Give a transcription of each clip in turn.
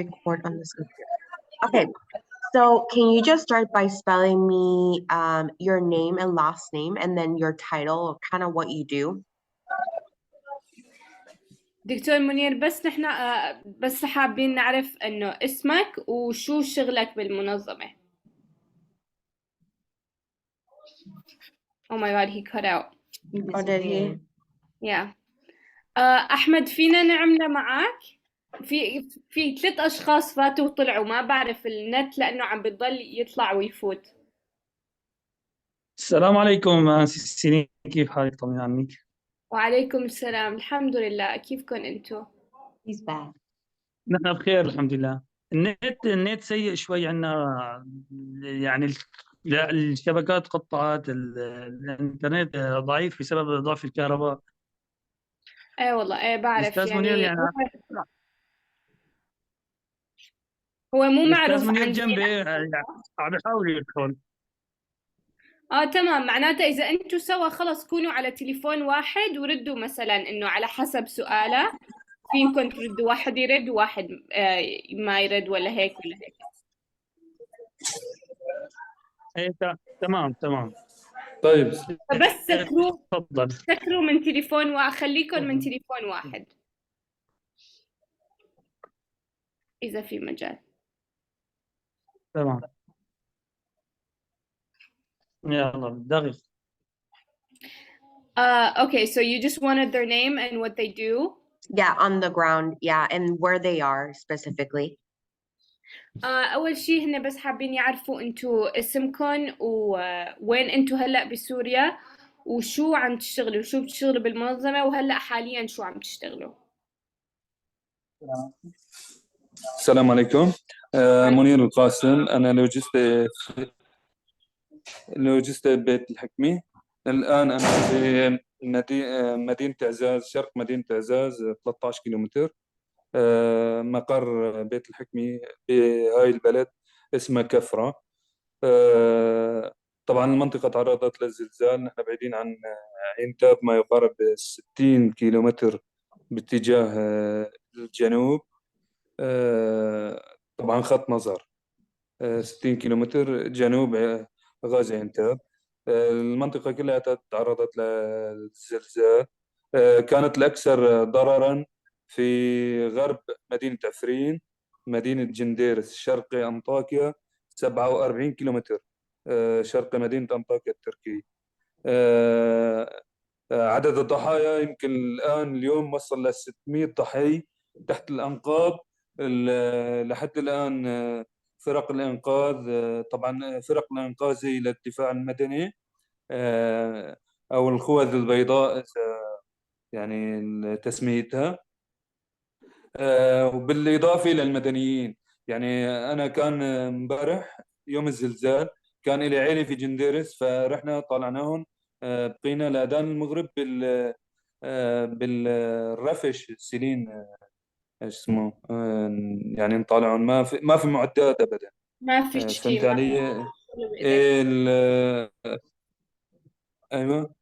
record on this computer. Okay, so can you just start by spelling me your name and last name and then your title, kind of what you do? دكتور منير، بس نحن بس حابين نعرف انه اسمك وشو شغلك بالمنظمة. Oh my god, he cut out. Or did he? Yeah. أحمد، فينا نعمله معك؟ في 3 أشخاص فاتوا وطلعوا، ما بعرف النت لأنه عم بتضل يطلع ويفوت. السلام عليكم سيرين، كيف حالك؟ طمني عنك. وعليكم السلام، الحمد لله، كيفكم انتو؟ He's back. نحن بخير الحمد لله. النت سيء شوي عندنا، يعني الشبكات قطعت، الانترنت ضعيف بسبب ضعف الكهرباء. ايه والله، ايه بعرف. استاذ يعني منير، يعني هو مو الاستاذ معروف منير عندي. جنبي، عم يحاول يدخل. تمام، معناته إذا أنتوا سوا خلص كونوا على تليفون واحد وردوا، مثلا إنه على حسب سؤاله فينكم تردوا، واحد يرد وواحد ما يرد، ولا هيك ولا هيك. ايه تمام. طيب فبس تفضل. سكروا من تليفون واحد، خليكم من تليفون واحد إذا في مجال. تمام، يلا دغري. Okay, so you just wanted their name and what they do? Yeah, on the ground. Yeah, and where they are specifically. أول شيء هن بس حابين يعرفوا أنتوا اسمكم ووين أنتوا هلأ بسوريا، وشو عم تشتغلوا، وشو بتشتغلوا بالمنظمة، وهلأ حاليا شو عم تشتغلوا. السلام عليكم. منير القاسم، أنا لوجست بيت الحكمي. الآن أنا في مدينة إعزاز، شرق مدينة إعزاز، 13 كيلومتر. مقر بيت الحكمي بهاي البلد اسمه كفرة. طبعا المنطقة تعرضت للزلزال، نحن بعيدين عن عين تاب ما يقارب 60 كيلومتر باتجاه الجنوب. طبعا خط نظر 60 كيلومتر جنوب غازي عين تاب. المنطقة كلها تعرضت للزلزال. كانت الأكثر ضرراً في غرب مدينة عفرين، مدينة جنديرس، شرقي أنطاكيا، 47 كيلومتر شرق مدينة أنطاكيا التركية. عدد الضحايا يمكن الآن اليوم وصل ل 600 ضحية تحت الأنقاض. لحد الآن فرق الإنقاذ، طبعا فرق الإنقاذ زي للدفاع المدني أو الخوذ البيضاء يعني تسميتها، وبالإضافة للمدنيين. يعني أنا كان امبارح يوم الزلزال كان لي عيلة في جنديرس، فرحنا طلعناهم، بقينا لأذان المغرب بالرفش سيلين، ايش اسمه، يعني نطالعهم، ما في معدات ابدا، ما في فهمت شيء. علي؟ ايوه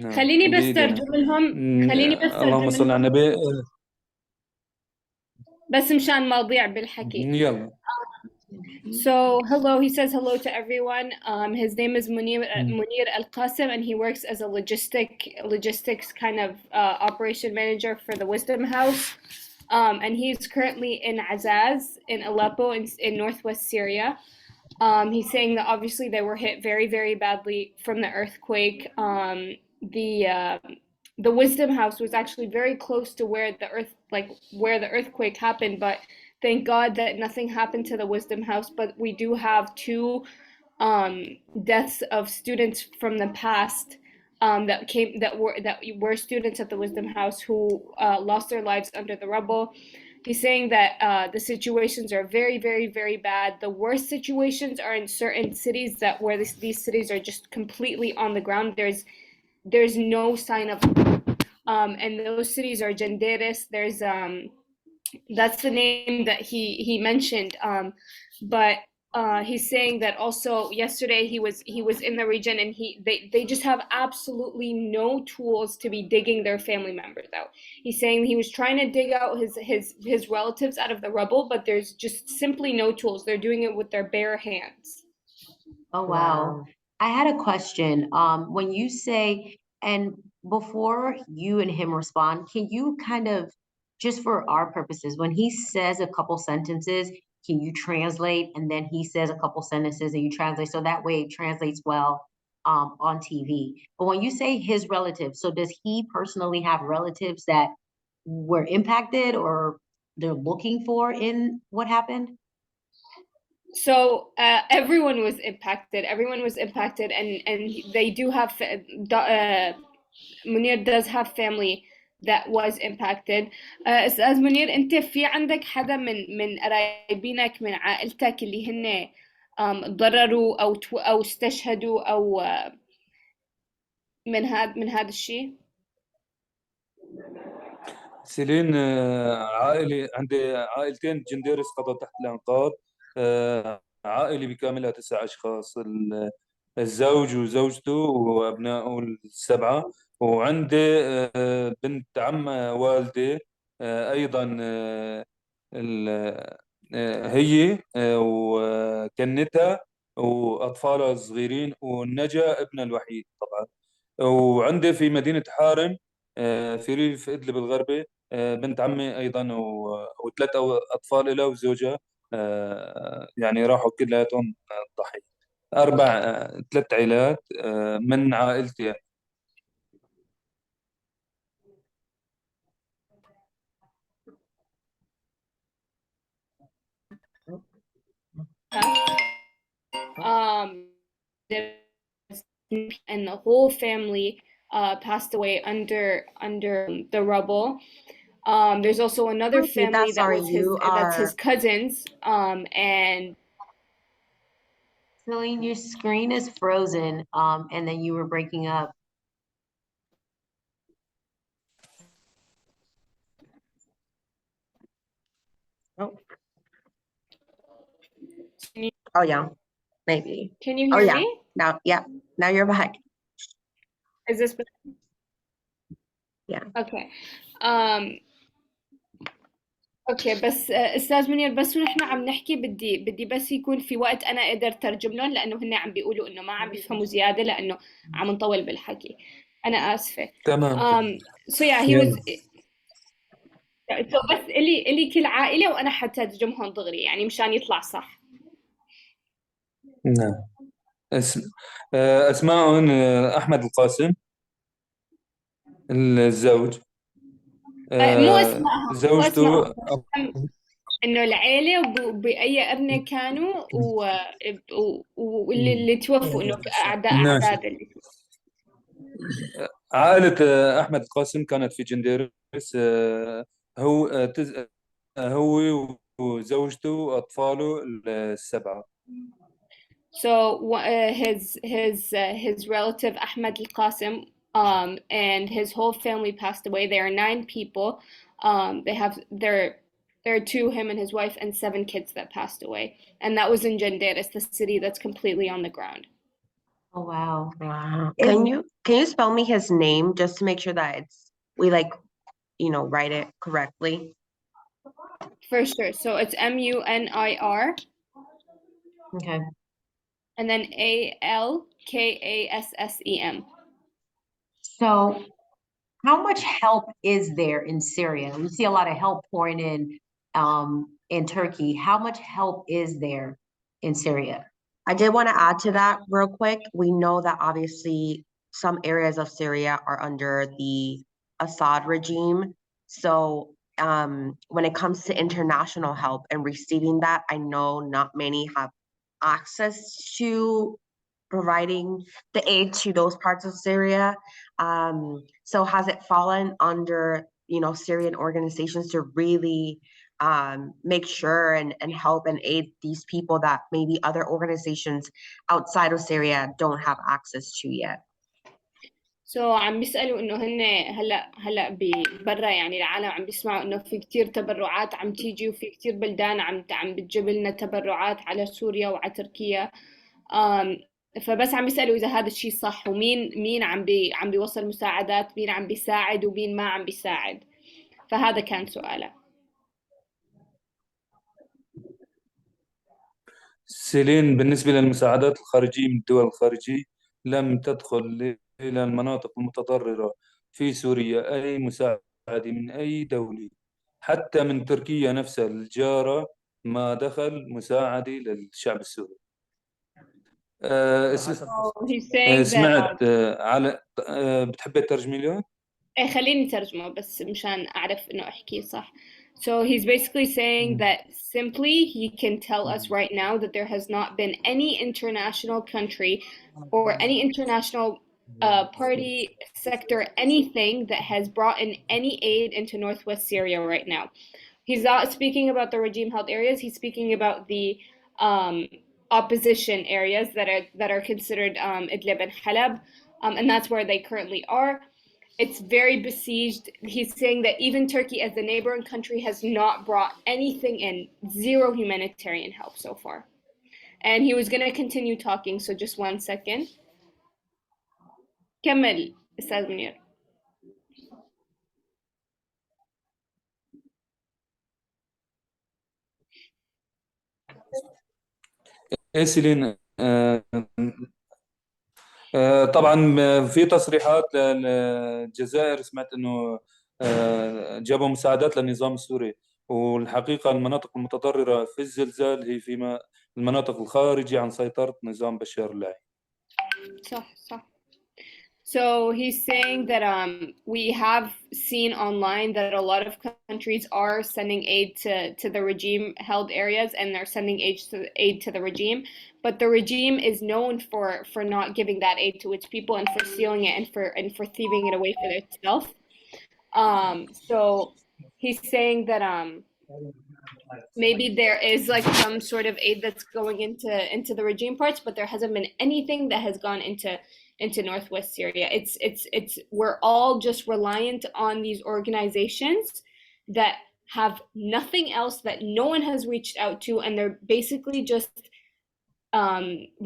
نعم. خليني بس ترجم لهم، اللهم صل على النبي. بس مشان ما اضيع بالحكي. يلا. So hello, he says hello to everyone. His name is Munir Alkassem, and he works as a logistics kind of operation manager for the Wisdom House. And he's currently in Azaz in Aleppo in northwest Syria. He's saying that obviously they were hit very, very badly from the earthquake. The Wisdom House was actually very close to where the earthquake happened, but thank God that nothing happened to the Wisdom House. But we do have 2 deaths of students from the past that were students at the Wisdom House who lost their lives under the rubble. He's saying that the situations are very, very, very bad. The worst situations are in certain cities where these cities are just completely on the ground. There's no sign of, and those cities are Janderis. That's the name that he mentioned. But he's saying that also yesterday he was in the region and they just have absolutely no tools to be digging their family members out. He's saying he was trying to dig out his relatives out of the rubble, but there's just simply no tools. They're doing it with their bare hands. Oh, wow. I had a question. When you say, and before you and him respond, can you kind of, just for our purposes, when he says a couple sentences, can you translate? And then he says a couple sentences and you translate, so that way it translates well on TV. But when you say his relatives, so does he personally have relatives that were impacted or they're looking for in what happened? So everyone was impacted. Everyone was impacted, and they do have Munir does have family that was impacted. أستاذ منير، أنت في عندك حدا من قرايبينك من عائلتك اللي هن ضرروا أو استشهدوا أو من هذا الشيء؟ سيلين، عائلي عندي عائلتين جنديرس قضوا تحت الأنقاض. عائلي بكاملها 9 أشخاص، الزوج وزوجته وأبنائه ال7. وعندي بنت عم والدي أيضا، هي وكنتها وأطفالها الصغيرين، والنجا ابنها الوحيد طبعا. وعندي في مدينة حارم في ريف إدلب الغربي بنت عمي أيضا وثلاث أطفال لها وزوجها، يعني راحوا كلياتهم ضحية. 3 عائلات من عائلتي يعني. And the whole family passed away under the rubble. There's also another Repeat that, family that sorry, was you his cousins. And Celine, your screen is frozen, and then you were breaking up. Oh, oh yeah, maybe. can you Oh hear yeah, me? now, yeah, now you're back. Is this better? Yeah. Okay. اوكي، بس استاذ منير، بس ونحن عم نحكي بدي بس يكون في وقت انا اقدر ترجم لهم، لانه هن عم بيقولوا انه ما عم بيفهموا زياده لانه عم نطول بالحكي. انا اسفه. تمام. so yeah he was so بس الي كل عائله وانا حترجمهم دغري يعني مشان يطلع صح. نعم. أسماء أحمد القاسم الزوج، مو اسمائهم، زوجته انه العيله باي قرن كانوا واللي توفوا، انه اعداد اللي عائلة أحمد القاسم كانت في جنديرس. هو هو وزوجته وأطفاله ال7. So his relative Ahmed Alkassem and his whole family passed away. There are 9 people. There are 2, him and his wife, and 7 kids that passed away. And that was in Janderis, the city that's completely on the ground. Oh wow. Wow. Can you spell me his name just to make sure that we write it correctly? For sure. So it's Munir. Okay. And then Alkassem. So how much help is there in Syria? We see a lot of help pouring in Turkey. How much help is there in Syria? I did want to add to that real quick. We know that obviously some areas of Syria are under the Assad regime. So when it comes to international help and receiving that, I know not many have access to providing the aid to those parts of Syria. So has it fallen under, Syrian organizations to really make sure and help and aid these people that maybe other organizations outside of Syria don't have access to yet? عم بيسألوا إنه هن هلا برا، يعني العالم عم بيسمعوا إنه في كتير تبرعات عم تيجي، وفي كتير بلدان عم بتجيب لنا تبرعات على سوريا وعلى تركيا. آم فبس عم بيسألوا إذا هذا الشيء صح، ومين عم بيوصل مساعدات، مين عم بيساعد ومين ما عم بيساعد. فهذا كان سؤاله. سيلين، بالنسبة للمساعدات الخارجية من الدول الخارجية، لم تدخل إلى المناطق المتضررة في سوريا أي مساعدة من أي دولة، حتى من تركيا نفسها الجارة ما دخل مساعدة للشعب السوري. So he's saying that سمعت على بتحبي تترجمي له؟ خليني ترجمه بس مشان أعرف إنه أحكيه صح. So he's basically saying that simply he can tell us right now that there has not been any international country or any international party, sector, anything that has brought in any aid into Northwest Syria right now. He's not speaking about the regime-held areas. He's speaking about the opposition areas that are considered Idlib and Halab, and that's where they currently are. It's very besieged. He's saying that even Turkey, as the neighboring country, has not brought anything in, zero humanitarian help so far. And he was going to continue talking, so just 1 second. كمل أستاذ منير. سيلين، طبعا في تصريحات للجزائر، سمعت انه جابوا مساعدات للنظام السوري، والحقيقة المناطق المتضررة في الزلزال هي في المناطق الخارجة عن سيطرة نظام بشار اللاهي. صح. So he's saying that we have seen online that a lot of countries are sending aid to the regime held areas, and they're sending aid to the regime, but the regime is known for not giving that aid to its people, and for stealing it, and for thieving it away for itself. So he's saying that maybe there is like some sort of aid that's going into the regime parts, but there hasn't been anything that has gone into Northwest Syria. It's we're all just reliant on these organizations that have nothing else, that no one has reached out to, and they're basically just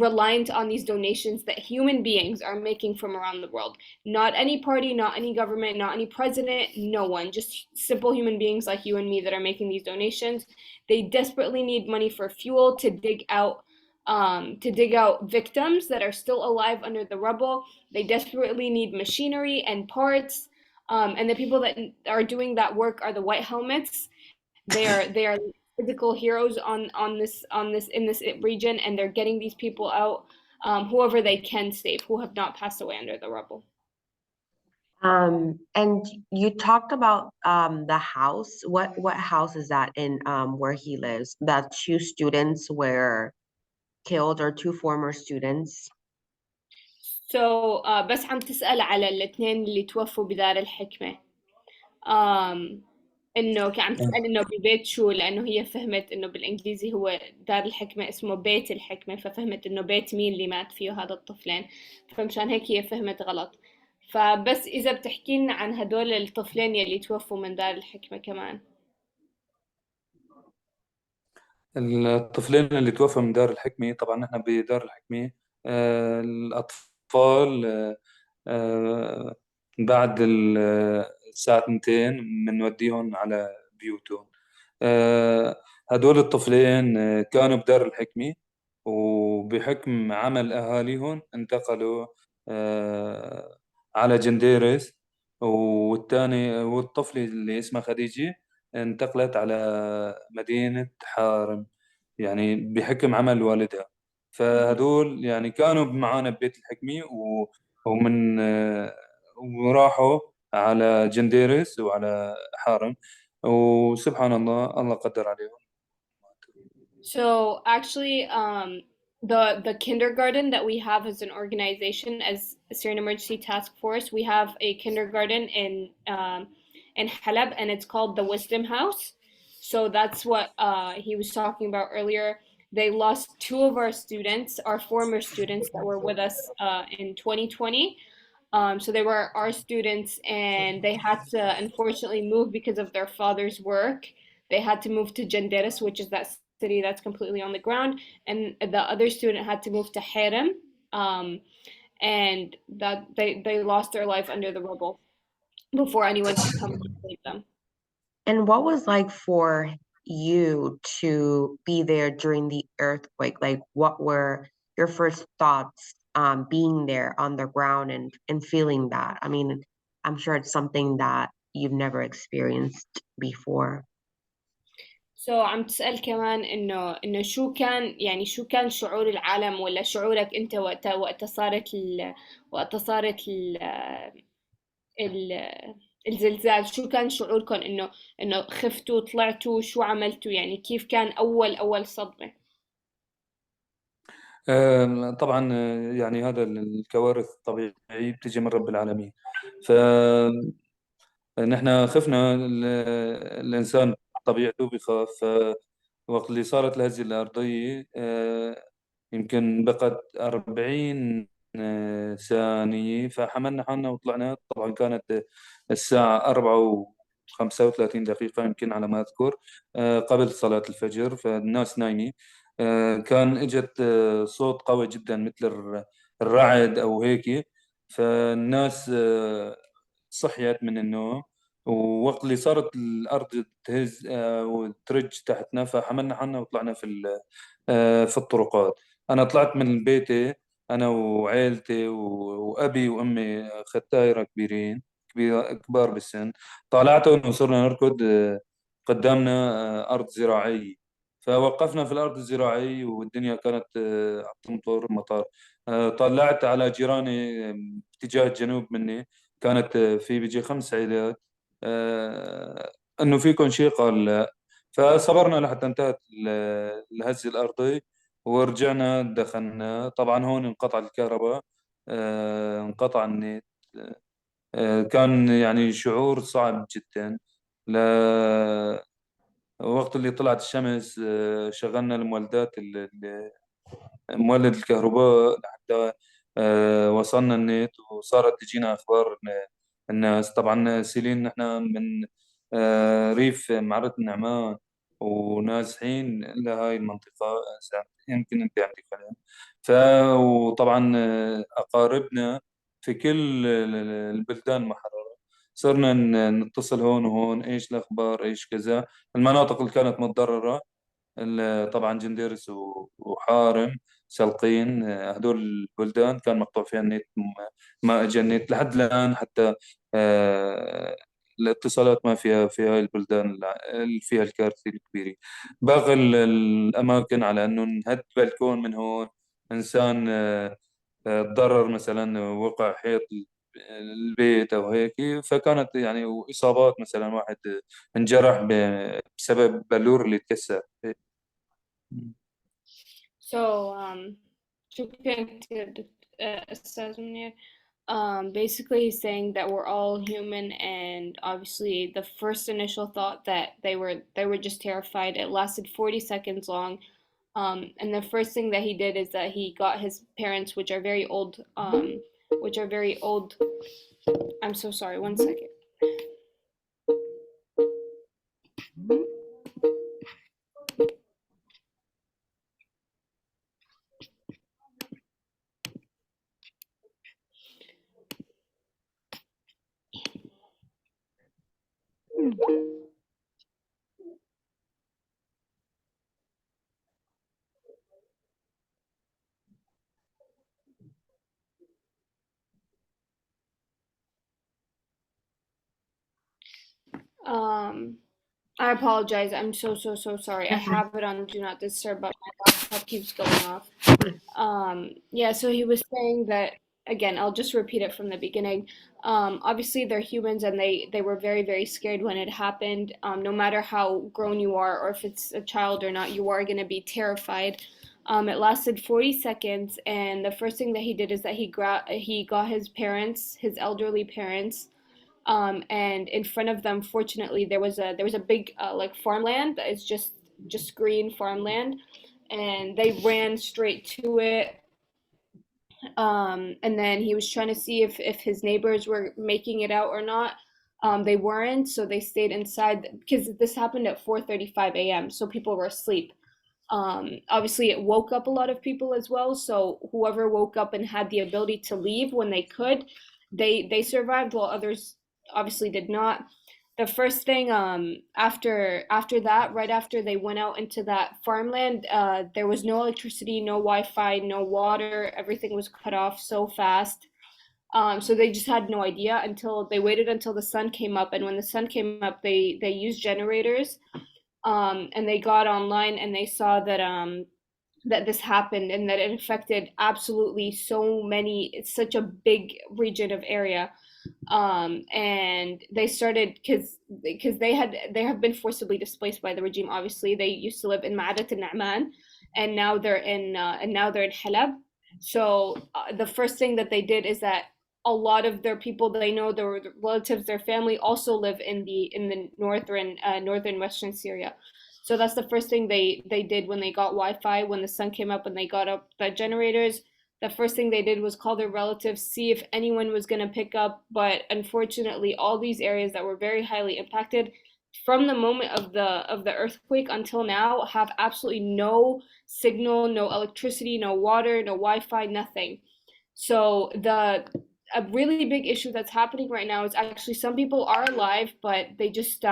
reliant on these donations that human beings are making from around the world. Not any party, not any government, not any president, no one. Just simple human beings like you and me that are making these donations. They desperately need money for fuel to dig out victims that are still alive under the rubble. They desperately need machinery and parts. And the people that are doing that work are the white helmets. They are physical heroes on this in this region, and they're getting these people out, whoever they can save, who have not passed away under the rubble. And you talked about the house. What house is that in where he lives? That two students were killed, or two former students. So بس عم تسأل على الاثنين اللي توفوا بدار الحكمة. انه عم تسأل انه ببيت شو، لانه هي فهمت انه بالانجليزي هو دار الحكمة اسمه بيت الحكمة، ففهمت انه بيت مين اللي مات فيه هذا الطفلين، فمشان هيك هي فهمت غلط. فبس اذا بتحكي لنا عن هدول الطفلين يلي توفوا من دار الحكمة كمان. الطفلين اللي توفوا من دار الحكمة، طبعا نحن بدار الحكمة الأطفال بعد الساعة 2 بنوديهم على بيوتهم. هدول الطفلين كانوا بدار الحكمة، وبحكم عمل أهاليهم انتقلوا على جنديرس، والطفل اللي اسمها خديجة انتقلت على مدينة حارم، يعني بحكم عمل والدها. فهدول يعني كانوا معانا ببيت الحكمة، ومن وراحوا على جنديرس وعلى حارم، وسبحان الله قدر عليهم. So actually, the kindergarten that we have as an organization, as Syrian Emergency Task Force, we have a kindergarten in Halab, and it's called the Wisdom House. So that's what he was talking about earlier. They lost two of our students, our former students that were with us in 2020. So they were our students, and they had to unfortunately move because of their father's work. They had to move to Janderis, which is that city that's completely on the ground, and the other student had to move to Harem, and that they lost their life under the rubble before anyone could come and save them. And what was like for you to be there during the earthquake? Like, what were your first thoughts being there on the ground and feeling that? I mean, I'm sure it's something that you've never experienced before. عم تسأل كمان إنه شو كان شعور العالم ولا شعورك أنت وقت صارت ال... الزلزال، شو كان شعوركم إنه خفتوا طلعتوا شو عملتوا، يعني كيف كان أول صدمة؟ طبعا يعني هذا الكوارث الطبيعية بتجي من رب العالمين. فنحن خفنا، الإنسان طبيعته بخاف. وقت اللي صارت الهزة الأرضية يمكن بقت 40 ثانية، فحملنا حالنا وطلعنا. طبعا كانت الساعة 4:35 يمكن على ما أذكر، قبل صلاة الفجر، فالناس نايمة. كان إجت صوت قوي جدا مثل الرعد أو هيك، فالناس صحيت من النوم. ووقت اللي صارت الأرض تهز وترج تحتنا، فحملنا حالنا وطلعنا في الطرقات. أنا طلعت من بيتي أنا وعيلتي وأبي وأمي ختايرة كبيرين، كبار بالسن. طالعتهم وصرنا نركض قدامنا أرض زراعية، فوقفنا في الأرض الزراعية والدنيا كانت عم تمطر مطر. طلعت على جيراني باتجاه الجنوب مني، كانت في بيجي 5 عائلات. إنه فيكم شيء؟ قال لا. فصبرنا لحتى انتهت الهزة الأرضي ورجعنا دخلنا. طبعا هون انقطع الكهرباء، انقطع النت. كان يعني شعور صعب جدا. ل وقت اللي طلعت الشمس شغلنا المولدات، مولد الكهرباء، لحتى وصلنا النت وصارت تجينا أخبار الناس. طبعا سيلين نحن من ريف معرة النعمان ونازحين لهاي المنطقة، يمكن أنت عندك علم. وطبعا أقاربنا في كل البلدان محررة. صرنا نتصل هون وهون، إيش الأخبار، إيش كذا. المناطق اللي كانت متضررة طبعا جنديرس وحارم سلقين، هدول البلدان كان مقطوع فيها النت، ما اجى النت لحد الآن. حتى الاتصالات ما فيها في هاي البلدان اللي فيها الكارثة الكبيرة. باقي الأماكن على أنه نهد بلكون من هون، إنسان تضرر مثلا، وقع حيط البيت أو هيك، فكانت يعني وإصابات، مثلا واحد انجرح بسبب بلور اللي تكسر. So شكرا كتير أستاذ منير. Basically he's saying that we're all human, and obviously the first initial thought that they were just terrified. It lasted 40 seconds long. And the first thing that he did is that he got his parents, which are very old, I'm so sorry, one second. Um, I apologize. I'm so sorry. I have it on do not disturb, but my laptop keeps going off. Yeah, so he was saying that again, I'll just repeat it from the beginning. Obviously they're humans, and they were very scared when it happened. No matter how grown you are or if it's a child or not, you are going to be terrified. It lasted 40 seconds, and the first thing that he did is that he got his parents, his elderly parents, and in front of them, fortunately, there was a big like farmland that is just green farmland, and they ran straight to it. And then he was trying to see if his neighbors were making it out or not. They weren't, so they stayed inside because this happened at 4:35 a.m. So people were asleep. Obviously, it woke up a lot of people as well. So whoever woke up and had the ability to leave when they could, they survived, while others obviously did not. The first thing after that, right after they went out into that farmland, there was no electricity, no Wi-Fi, no water. Everything was cut off so fast. So they just had no idea until they waited until the sun came up, and when the sun came up, they used generators, and they got online and they saw that this happened and that it affected absolutely so many. It's such a big region of area, and they started because they have been forcibly displaced by the regime. Obviously, they used to live in Ma'adat al-Na'man, and now they're in Halab. So the first thing that they did is that a lot of their people they know, their relatives, their family also live in the northern western Syria. So that's the first thing they did when they got Wi-Fi. When the sun came up and they got up the generators, the first thing they did was call their relatives, see if anyone was going to pick up. But unfortunately, all these areas that were very highly impacted from the moment of the earthquake until now have absolutely no signal, no electricity, no water, no Wi-Fi, nothing. So a really big issue that's happening right now is actually some people are alive, but they just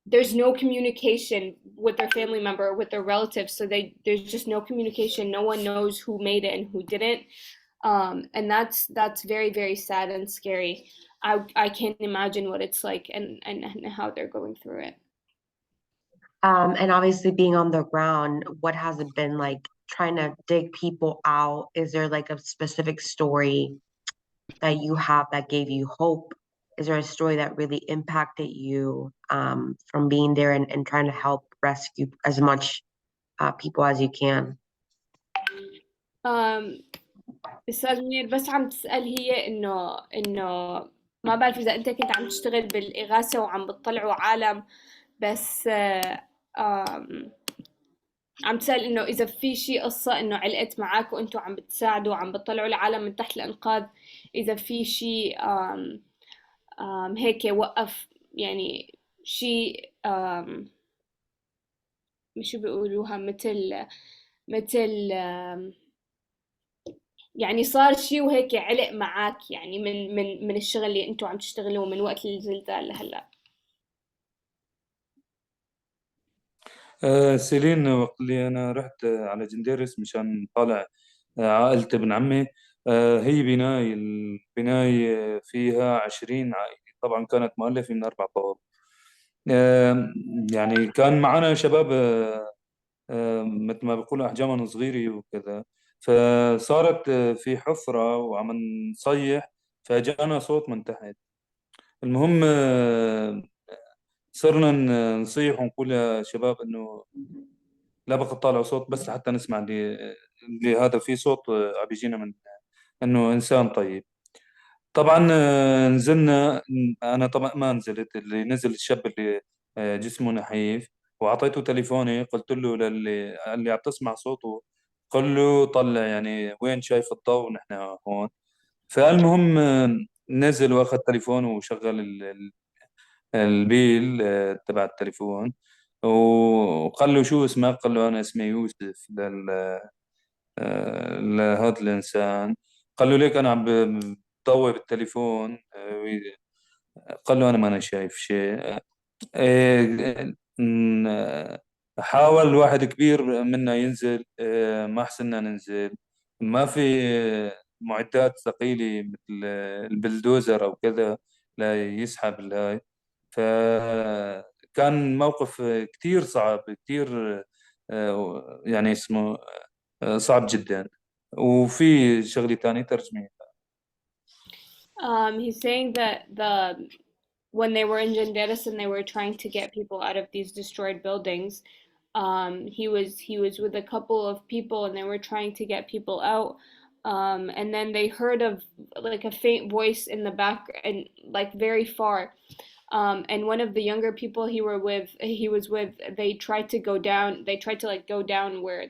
there's no communication with their family member, with their relatives. So there's just no communication. No one knows who made it and who didn't. And that's very, very sad and scary. I can't imagine what it's like and how they're going through it. And obviously being on the ground, what has it been like trying to dig people out? Is there like a specific story that you have that gave you hope? Is there a story that really impacted you from being there and trying to help rescue as much people as you can? أستاذ منير، بس عم تسأل هي إنه ما بعرف إذا أنت كنت عم تشتغل بالإغاثة وعم بتطلعوا عالم، بس عم تسأل إنه إذا في شي قصة إنه علقت معك وأنتوا عم بتساعدوا وعم بتطلعوا العالم من تحت الإنقاذ، إذا في شي هيك وقف يعني شي شو بيقولوها مثل يعني صار شي وهيك علق معك يعني من الشغل اللي انتوا عم تشتغلوه من وقت الزلزال لهلا. سيلين وقت اللي أنا رحت على جنديرس مشان طالع عائلة ابن عمي. هي البناية فيها 20 عائلة، طبعا كانت مؤلفة من 4 طوابق. يعني كان معنا شباب مثل ما بيقولوا أحجامهم صغيرة وكذا. فصارت في حفرة وعم نصيح، فجانا صوت من تحت. المهم صرنا نصيح ونقول يا شباب إنه لا بقى تطالعوا صوت بس لحتى نسمع اللي هذا في صوت عم بيجينا من إنه إنسان طيب. طبعا نزلنا. أنا طبعا ما نزلت، اللي نزل الشاب اللي جسمه نحيف، وأعطيته تليفوني قلت له اللي عم تسمع صوته قل له طلع يعني وين شايف الضوء نحن هون. فالمهم نزل وأخذ تليفونه وشغل البيل تبع التليفون، وقال له شو اسمك؟ قال له أنا اسمي يوسف لهذا الإنسان. قال له ليك أنا عم بضوي بالتليفون. قال له أنا ما أنا شايف شيء. حاول واحد كبير منا ينزل، ما حسنا ننزل. ما في معدات ثقيلة مثل البلدوزر أو كذا لا يسحب الهاي. فكان موقف كتير صعب، كتير يعني اسمه صعب جدا. وفي شغلة تانية ترجمة. He's saying that when they were in Janderis and they were trying to get people out of these destroyed buildings, he was with a couple of people and they were trying to get people out. And then they heard of like a faint voice in the back and like very far. And one of the younger people he was with, they tried to go down. They tried to like go down where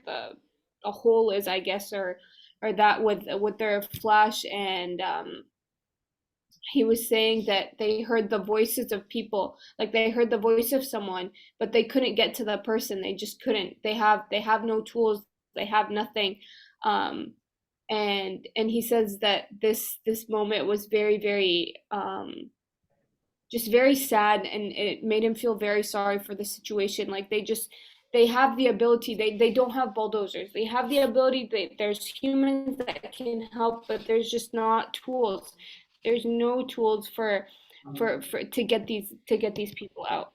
a hole is, I guess, or or that with their flash, and he was saying that they heard the voices of people, like they heard the voice of someone, but they couldn't get to the person. They just couldn't. They have no tools. They have nothing. And he says that this moment was very just very sad, and it made him feel very sorry for the situation. Like they have the ability. They don't have bulldozers. They have the ability. There's humans that can help, but there's just not tools. There's no tools for to get these people out.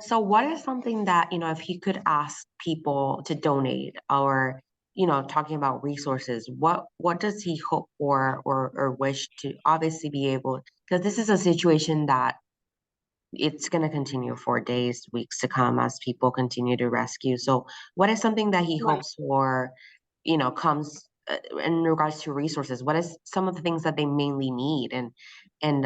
So what is something that, if he could ask people to donate, or, talking about resources, what does he hope for, or wish to obviously be able, because this is a situation that it's going to continue for days, weeks to come as people continue to rescue. So what is something that he Right. hopes for, comes in regards to resources? What is some of the things that they mainly need? And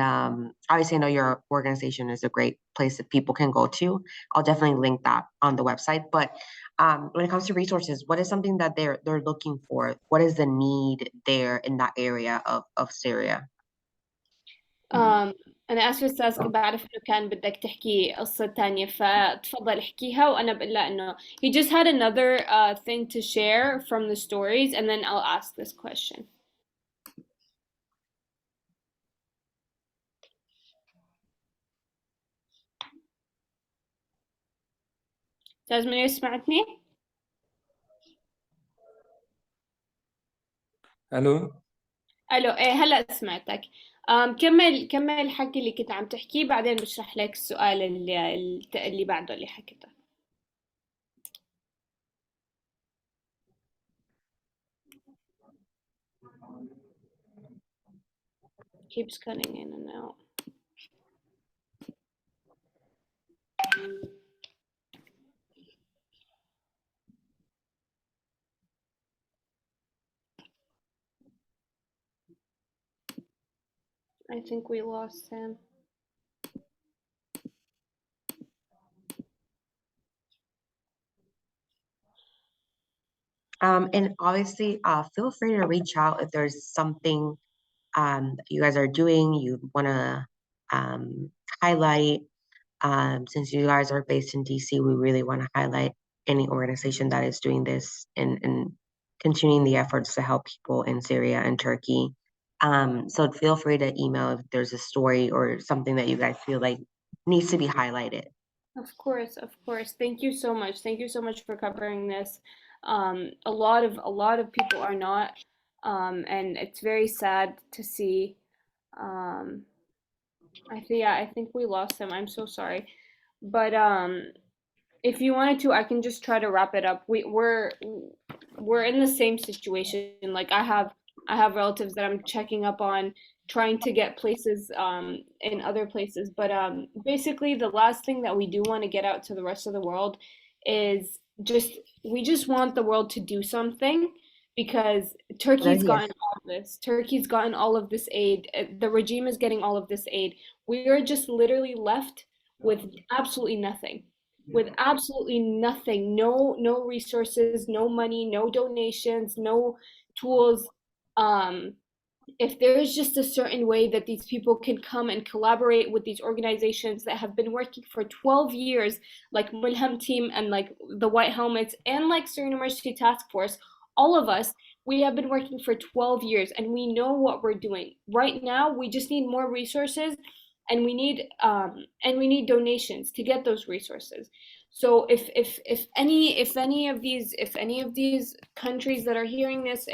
obviously I know your organization is a great place that people can go to. I'll definitely link that on the website. But when it comes to resources, what is something that they're looking for? What is the need there in that area of Syria? أنا آسفة أستاذ، بعرف إنه كان بدك تحكي قصة تانية، فتفضل احكيها وأنا بقول لها إنه he just had another thing to share from the stories, and then I'll ask this question. أستاذ منير، سمعتني؟ الو. ألو، إيه هلأ سمعتك. كمل الحكي اللي كنت عم تحكيه، بعدين بشرح لك السؤال اللي بعده اللي حكيته. Keeps cutting in and out. I think we lost him. And obviously, feel free to reach out if there's something that you guys are doing, you want to highlight. Since you guys are based in DC, we really want to highlight any organization that is doing this and continuing the efforts to help people in Syria and Turkey. So feel free to email if there's a story or something that you guys feel like needs to be highlighted. Of course, of course. Thank you so much. Thank you so much for covering this. A lot of people are not, and it's very sad to see. I think we lost him. I'm so sorry, but if you wanted to, I can just try to wrap it up. We're in the same situation. Like I have relatives that I'm checking up on, trying to get places in other places. But basically the last thing that we do want to get out to the rest of the world is we just want the world to do something, because Turkey's gotten all of this. Turkey's gotten all of this aid. The regime is getting all of this aid. We are just literally left with absolutely nothing. With absolutely nothing. No resources, no money, no donations, no tools. If there is just a certain way that these people can come and collaborate with these organizations that have been working for 12 years, like Mulham Team and like the White Helmets and like Syrian Emergency Task Force, all of us, we have been working for 12 years and we know what we're doing. Right now, we just need more resources, and we need donations to get those resources. So if any of these countries that are hearing this,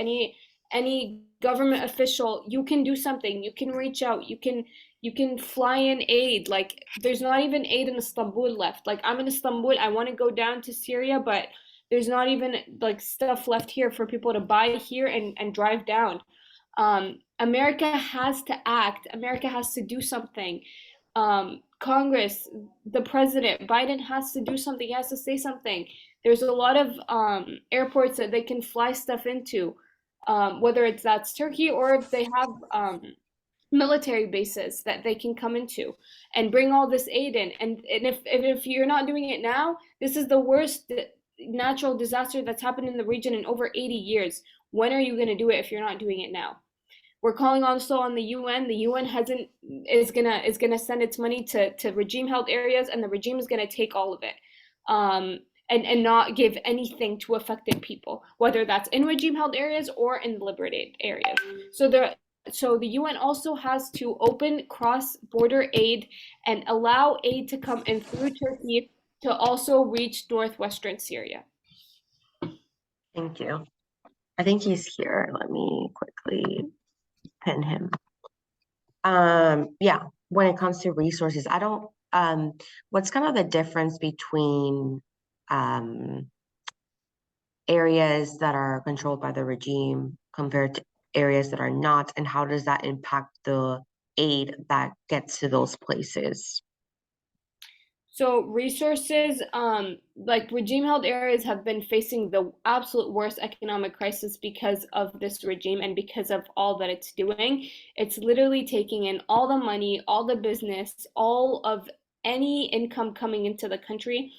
any government official, you can do something. You can reach out. You can fly in aid. Like there's not even aid in Istanbul left. Like I'm in Istanbul. I want to go down to Syria, but there's not even like stuff left here for people to buy here and drive down. America has to act. America has to do something. Congress, the president, Biden has to do something. He has to say something. There's a lot of airports that they can fly stuff into, whether that's Turkey or if they have military bases that they can come into and bring all this aid in. And if you're not doing it now, this is the worst natural disaster that's happened in the region in over 80 years. When are you going to do it if you're not doing it now? We're calling also on the UN. The UN is gonna send its money to regime held areas, and the regime is gonna take all of it, and not give anything to affected people, whether that's in regime held areas or in liberated areas. So the UN also has to open cross-border aid and allow aid to come in through Turkey to also reach northwestern Syria. Thank you. I think he's here. Let me quickly pin him. Yeah, when it comes to resources, I don't, what's kind of the difference between areas that are controlled by the regime compared to areas that are not, and how does that impact the aid that gets to those places? So resources, like regime-held areas have been facing the absolute worst economic crisis because of this regime and because of all that it's doing. It's literally taking in all the money, all the business, all of any income coming into the country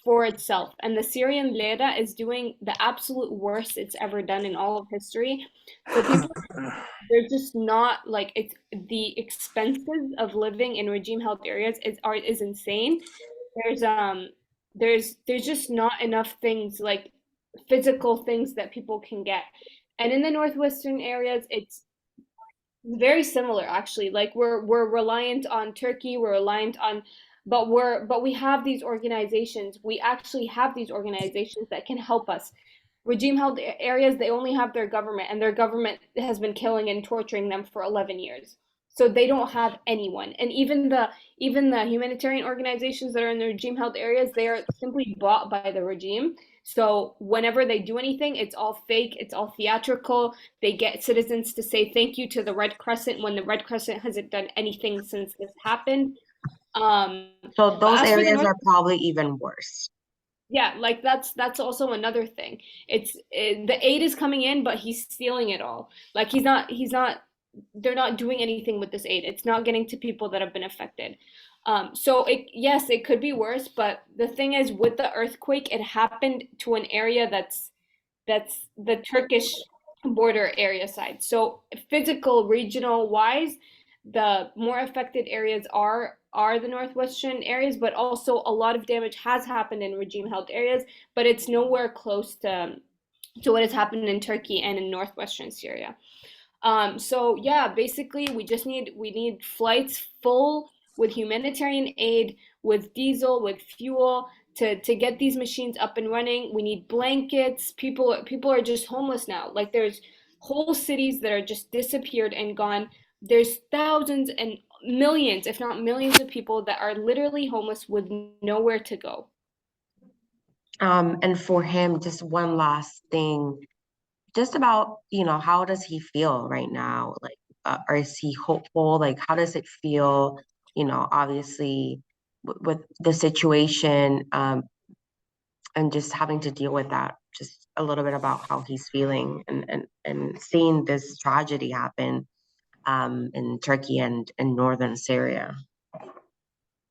for itself. And the Syrian lira is doing the absolute worst it's ever done in all of history. So people, they're just not like it's the expenses of living in regime-held areas is insane. There's just not enough things like physical things that people can get. And in the northwestern areas, it's very similar actually. Like we're reliant on Turkey, we're reliant on but we have these organizations. We actually have these organizations that can help us. Regime held areas, they only have their government, and their government has been killing and torturing them for 11 years. So they don't have anyone. And even the humanitarian organizations that are in the regime held areas, they are simply bought by the regime. So whenever they do anything, it's all fake, it's all theatrical. They get citizens to say thank you to the Red Crescent when the Red Crescent hasn't done anything since this happened. So those as for the areas North, are probably even worse. yeah, like that's also another thing. The aid is coming in, but he's stealing it all. Like they're not doing anything with this aid. It's not getting to people that have been affected. So yes, it could be worse, but the thing is with the earthquake, it happened to an area that's the Turkish border area side. So physical, regional wise, the more affected areas are the northwestern areas, but also a lot of damage has happened in regime held areas, but it's nowhere close to what has happened in Turkey and in northwestern Syria. So yeah, basically we need flights full with humanitarian aid, with diesel, with fuel to get these machines up and running. We need blankets. People are just homeless now. Like there's whole cities that are just disappeared and gone. There's thousands and millions, if not millions of people that are literally homeless with nowhere to go. And for him, just one last thing, just about, how does he feel right now? Like, or is he hopeful? Like, how does it feel, obviously with the situation, and just having to deal with that, just a little bit about how he's feeling and seeing this tragedy happen in Turkey and in northern Syria.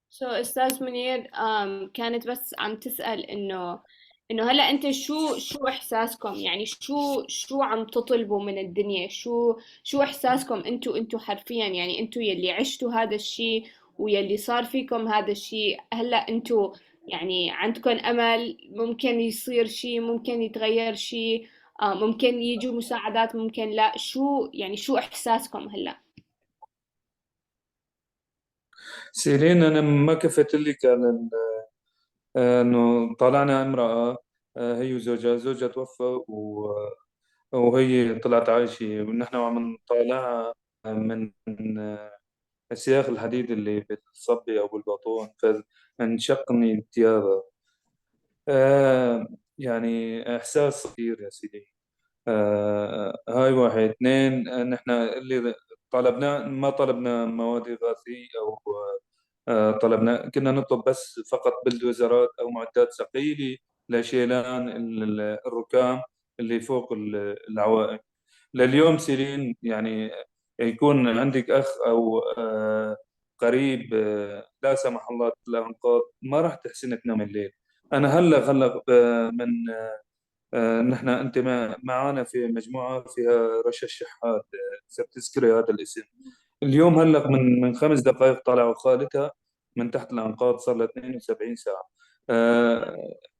So أستاذ منير كانت بس عم تسأل إنه هلا أنت شو إحساسكم يعني شو عم تطلبوا من الدنيا شو إحساسكم أنتوا حرفيا يعني أنتوا يلي عشتوا هذا الشيء ويلي صار فيكم هذا الشيء هلا أنتوا يعني عندكم أمل ممكن يصير شيء ممكن يتغير شيء ممكن يجوا مساعدات ممكن لا شو إحساسكم هلا؟ سيرين، أنا ما كفيت لك على إنه طالعنا امرأة، هي زوجها توفى وهي طلعت عايشة، ونحن عم نطالعها من السياخ الحديد اللي بالصبي أو بالباطون، فانشقني ثيابها. يعني إحساس كثير يا سيدي. هاي واحد. اثنين، نحن اللي ما طلبنا مواد غازية أو كنا نطلب بس فقط بلدوزرات أو معدات ثقيلة لشيلان الركام اللي فوق العوائق. لليوم سيرين، يعني يكون عندك أخ أو قريب لا سمح الله لا أنقاض، ما راح تحسن تنام الليل. أنا هلا من نحن أنت معنا في مجموعة فيها رشا الشحات، إذا بتذكري هذا الاسم. اليوم هلا من 5 دقائق طلعوا خالتها من تحت الأنقاض، صار لها 72 ساعة.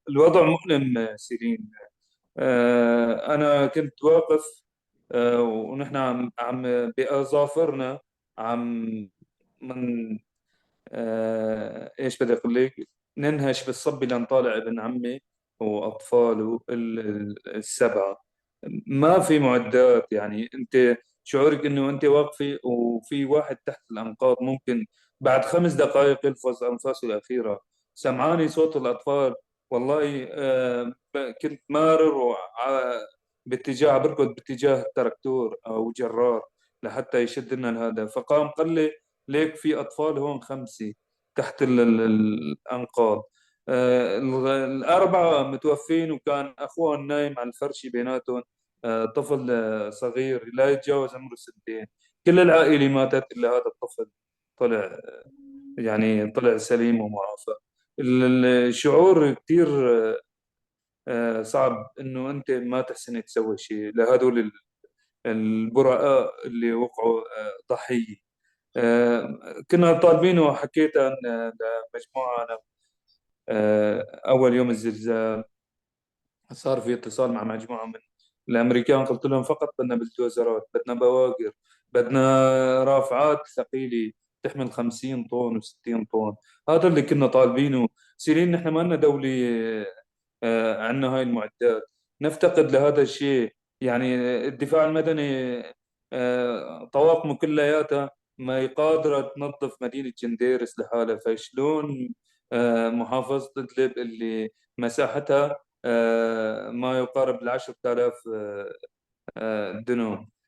الوضع مؤلم سيرين. أنا كنت واقف، ونحن عم بأظافرنا عم من ايش بدي اقول لك، ننهش بالصبي لنطالع ابن عمي واطفاله السبعه. ما في معدات، يعني انت شعورك انه انت واقفه وفي واحد تحت الانقاض ممكن بعد 5 دقائق يلفظ انفاسه الاخيره. سمعاني صوت الاطفال. والله كنت مارر باتجاه بركض باتجاه تركتور او جرار لحتى يشد لنا هذا، فقام قال لي ليك في أطفال هون 5 تحت الأنقاض. الأربعة متوفين، وكان أخوهم نايم على الفرش بيناتهم، طفل صغير لا يتجاوز عمره 2 سنين. كل العائلة ماتت إلا هذا الطفل طلع، يعني طلع سليم ومعافى. الشعور كثير صعب إنه أنت ما تحسن تسوي شيء لهذول البرقاء اللي وقعوا ضحية. كنا طالبين وحكيت عن لمجموعة أنا. أول يوم الزلزال صار في اتصال مع مجموعة من الأمريكان، قلت لهم فقط بدنا بلدوزرات، بدنا بواقر، بدنا رافعات ثقيلة تحمل 50 طن و60 طن. هذا اللي كنا طالبينه. سيرين نحن ما لنا دولة عندنا هاي المعدات، نفتقد لهذا الشيء. يعني الدفاع المدني طواقمه كلياتها ما قادرة تنظف مدينة جنديرس لحالها، فشلون محافظة إدلب اللي مساحتها ما يقارب 10,000 دنوم